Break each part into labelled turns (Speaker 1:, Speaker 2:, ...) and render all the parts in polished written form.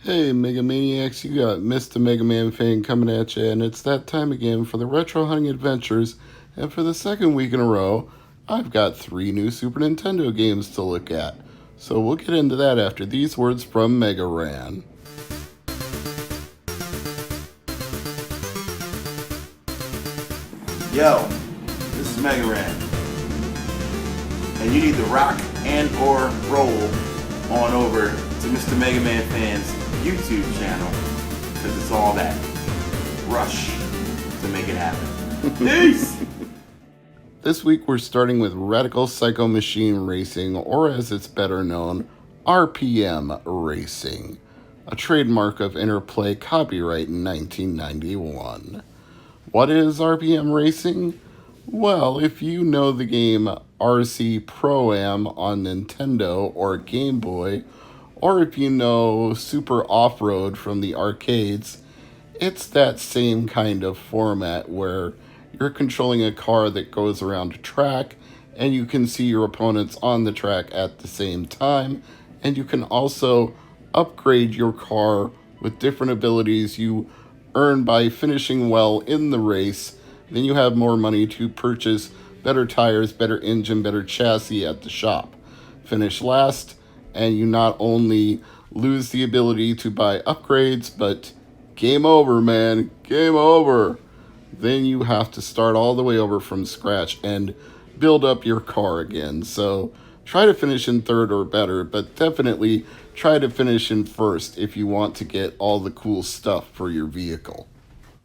Speaker 1: Hey, Mega Maniacs, you got Mr. MegaManFan coming at you, and it's that time again for the Retro Hunting Adventures. And for the second week in a row, I've got 3 new Super Nintendo games to look at. So we'll get into that after these words from Megaran.
Speaker 2: Yo, this is MegaManFan, and you need to rock and or roll on over to Mr. MegaManFan's YouTube channel, because it's all that rush to make it happen. Peace!
Speaker 1: This week we're starting with Radical Psycho Machine Racing, or as it's better known, RPM Racing, a trademark of Interplay, copyright in 1991. What is RPM Racing? Well, if you know the game RC Pro-Am on Nintendo or Game Boy, or if you know Super Off-Road from the arcades, it's that same kind of format where you're controlling a car that goes around a track, and you can see your opponents on the track at the same time, and you can also upgrade your car with different abilities you earn by finishing well in the race. Then you have more money to purchase better tires, better engine, better chassis at the shop. Finish last, and you not only lose the ability to buy upgrades, but game over, man. Game over. Then you have to start all the way over from scratch and build up your car again. So try to finish in third or better, but definitely try to finish in first if you want to get all the cool stuff for your vehicle.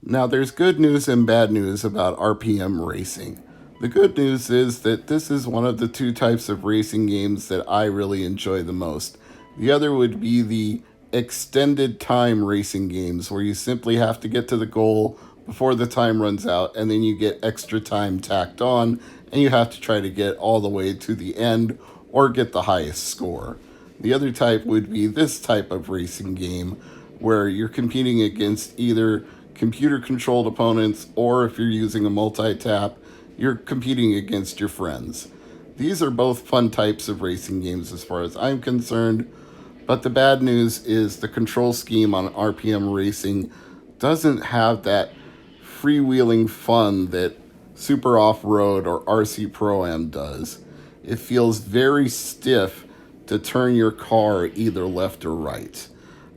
Speaker 1: Now, there's good news and bad news about RPM racing. The good news is that this is one of the 2 types of racing games that I really enjoy the most. The other would be the extended time racing games, where you simply have to get to the goal before the time runs out, and then you get extra time tacked on, and you have to try to get all the way to the end or get the highest score. The other type would be this type of racing game, where you're competing against either computer-controlled opponents, or if you're using a multi-tap, you're competing against your friends. These are both fun types of racing games as far as I'm concerned, but the bad news is the control scheme on RPM Racing doesn't have that freewheeling fun that Super Off-Road or RC Pro-Am does. It feels very stiff to turn your car either left or right.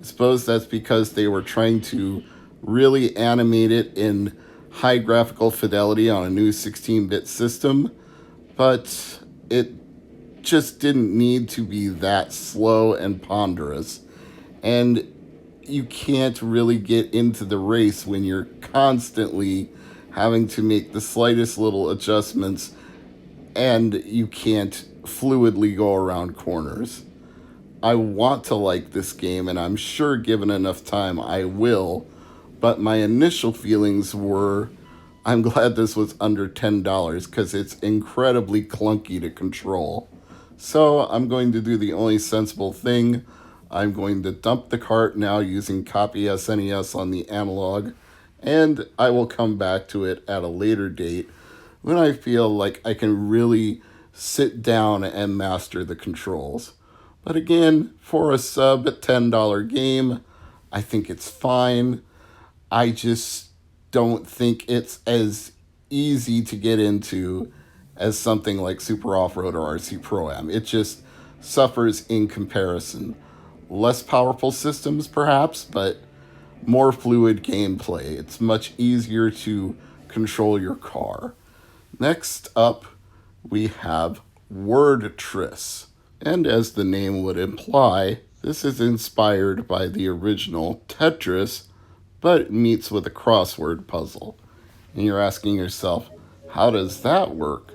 Speaker 1: I suppose that's because they were trying to really animate it in high graphical fidelity on a new 16-bit system, but it just didn't need to be that slow and ponderous. And you can't really get into the race when you're constantly having to make the slightest little adjustments, and you can't fluidly go around corners. I want to like this game, and I'm sure given enough time I will, but my initial feelings were, I'm glad this was under $10 because it's incredibly clunky to control. So I'm going to do the only sensible thing. I'm going to dump the cart now using Copy SNES on the analog, and I will come back to it at a later date when I feel like I can really sit down and master the controls. But again, for a sub $10 game, I think it's fine. I just don't think it's as easy to get into as something like Super Off-Road or RC Pro-Am. It just suffers in comparison. Less powerful systems, perhaps, but more fluid gameplay. It's much easier to control your car. Next up, we have Wordtris. And as the name would imply, this is inspired by the original Tetris, but meets with a crossword puzzle. And you're asking yourself, how does that work?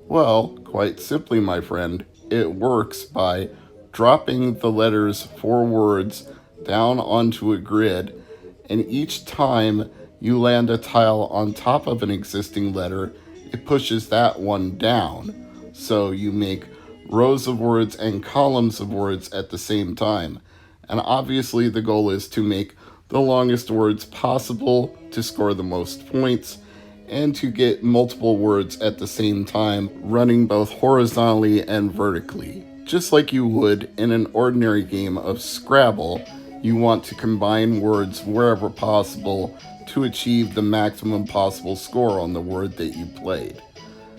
Speaker 1: Well, quite simply, my friend, it works by dropping the letters for words down onto a grid, and each time you land a tile on top of an existing letter, it pushes that one down. So you make rows of words and columns of words at the same time. And obviously the goal is to make the longest words possible to score the most points, and to get multiple words at the same time running both horizontally and vertically. Just like you would in an ordinary game of Scrabble, you want to combine words wherever possible to achieve the maximum possible score on the word that you played.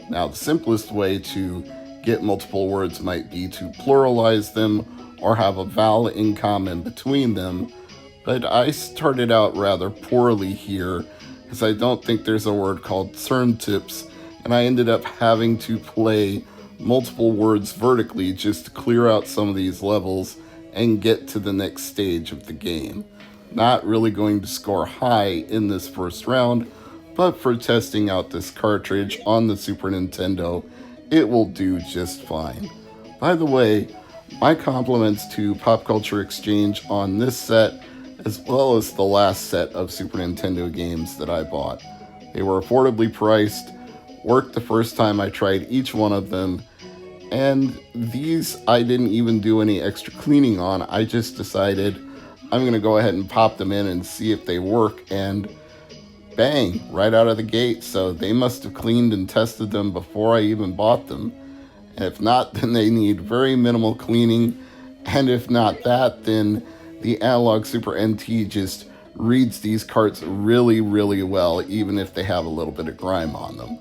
Speaker 1: Now, the simplest way to get multiple words might be to pluralize them or have a vowel in common between them, but I started out rather poorly here because I don't think there's a word called tips, and I ended up having to play multiple words vertically just to clear out some of these levels and get to the next stage of the game. Not really going to score high in this first round, but for testing out this cartridge on the Super Nintendo, it will do just fine. By the way, my compliments to Pop Culture Exchange on this set, as well as the last set of Super Nintendo games that I bought. They were affordably priced, worked the first time I tried each one of them, and these I didn't even do any extra cleaning on. I just decided I'm going to go ahead and pop them in and see if they work, and bang, right out of the gate. So they must have cleaned and tested them before I even bought them. And if not, then they need very minimal cleaning. And if not that, then the Analog Super NT just reads these carts really, really well, even if they have a little bit of grime on them.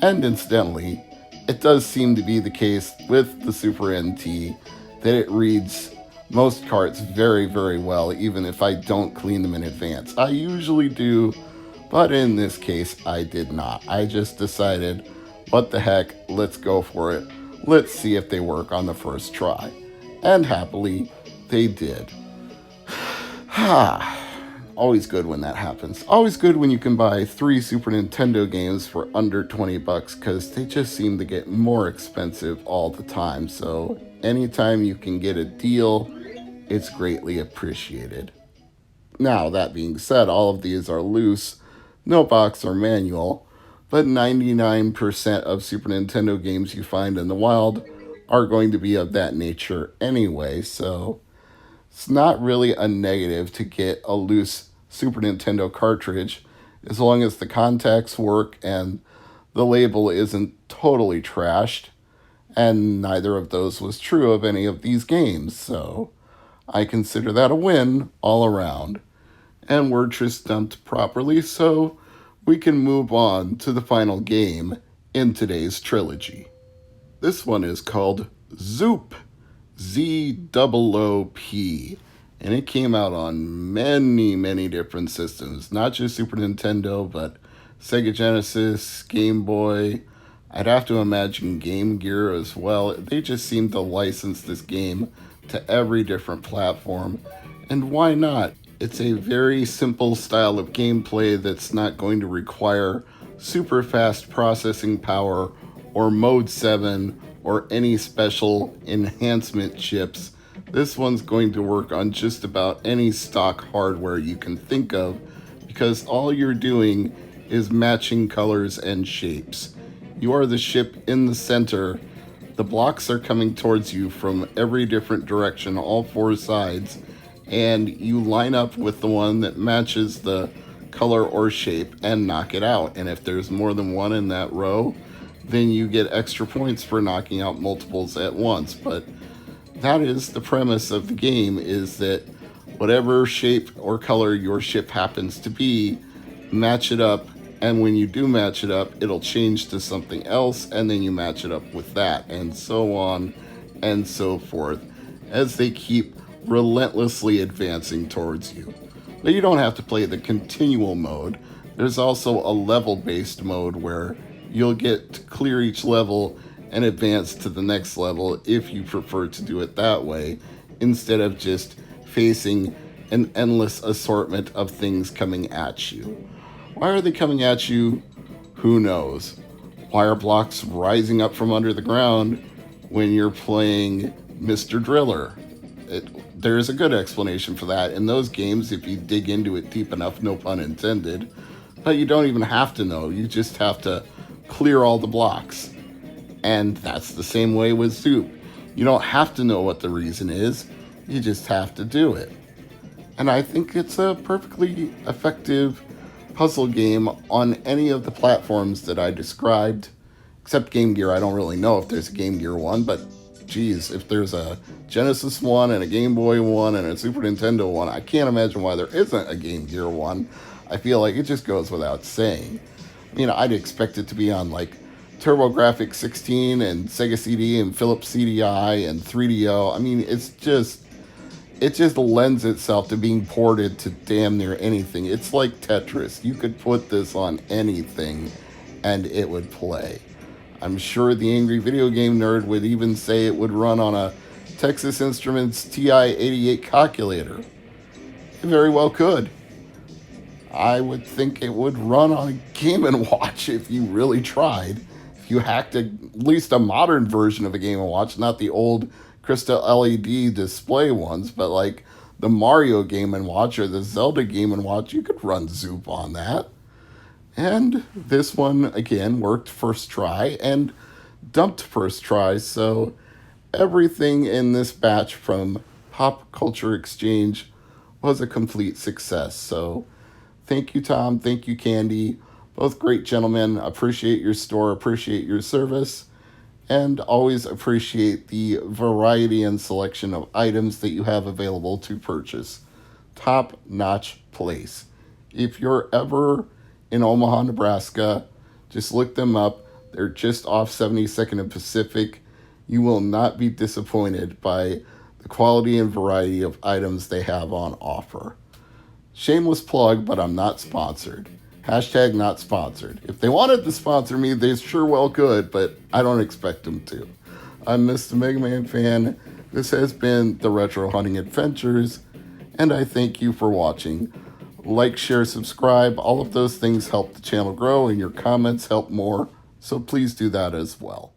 Speaker 1: And incidentally, it does seem to be the case with the Super NT that it reads most carts very, very well, even if I don't clean them in advance. I usually do, but in this case, I did not. I just decided, what the heck, let's go for it. Let's see if they work on the first try. And happily, they did. Always good when that happens. Always good when you can buy 3 Super Nintendo games for under $20, because they just seem to get more expensive all the time. So anytime you can get a deal, it's greatly appreciated. Now, that being said, all of these are loose, no box or manual, but 99% of Super Nintendo games you find in the wild are going to be of that nature anyway, so it's not really a negative to get a loose Super Nintendo cartridge as long as the contacts work and the label isn't totally trashed, and neither of those was true of any of these games, so I consider that a win all around. And Wordtris dumped properly, so we can move on to the final game in today's trilogy. This one is called Zoop, Z-O-O-P, and it came out on many, many different systems, not just Super Nintendo, but Sega Genesis, Game Boy. I'd have to imagine Game Gear as well. They just seem to license this game to every different platform, and why not? It's a very simple style of gameplay that's not going to require super fast processing power or Mode 7 or any special enhancement chips. This one's going to work on just about any stock hardware you can think of, because all you're doing is matching colors and shapes. You are the ship in the center. The blocks are coming towards you from every different direction, all 4 sides, and you line up with the one that matches the color or shape and knock it out. And if there's more than one in that row, then you get extra points for knocking out multiples at once. But that is the premise of the game, is that whatever shape or color your ship happens to be, match it up, and when you do match it up, it'll change to something else, and then you match it up with that, and so on and so forth, as they keep relentlessly advancing towards you. But you don't have to play the continual mode. There's also a level-based mode where you'll get to clear each level and advance to the next level if you prefer to do it that way, instead of just facing an endless assortment of things coming at you. Why are they coming at you? Who knows? Why are blocks rising up from under the ground when you're playing Mr. Driller? There's a good explanation for that in those games if you dig into it deep enough, no pun intended. But you don't even have to know, you just have to clear all the blocks. And that's the same way with Zoop. You don't have to know what the reason is, you just have to do it. And I think it's a perfectly effective puzzle game on any of the platforms that I described, except Game Gear. I don't really know if there's a Game Gear one, but geez, if there's a Genesis one and a Game Boy one and a Super Nintendo one, I can't imagine why there isn't a Game Gear one. I feel like it just goes without saying. I'd expect it to be on like TurboGrafx 16 and Sega CD and Philips CDI and 3DO. It just lends itself to being ported to damn near anything. It's like Tetris. You could put this on anything and it would play. I'm sure the angry video game nerd would even say it would run on a Texas Instruments TI-88 calculator. It very well could. I would think it would run on a Game & Watch if you really tried. If you hacked at least a modern version of a Game & Watch, not the old Crystal LED display ones, but like the Mario Game & Watch or the Zelda Game & Watch, you could run Zoop on that. And this one, again, worked first try and dumped first try, so everything in this batch from Pop Culture Exchange was a complete success. So thank you, Tom. Thank you, Candy. Both great gentlemen. Appreciate your store. Appreciate your service. And always appreciate the variety and selection of items that you have available to purchase. Top-notch place. If you're ever in Omaha, Nebraska, just look them up. They're just off 72nd and Pacific. You will not be disappointed by the quality and variety of items they have on offer. Shameless plug, but I'm not sponsored. Hashtag not sponsored. If they wanted to sponsor me, they sure well could, but I don't expect them to. I'm Mr. MegaManFan. This has been the Retro Hunting Adventures, and I thank you for watching. Like, share, subscribe. All of those things help the channel grow, and your comments help more, so please do that as well.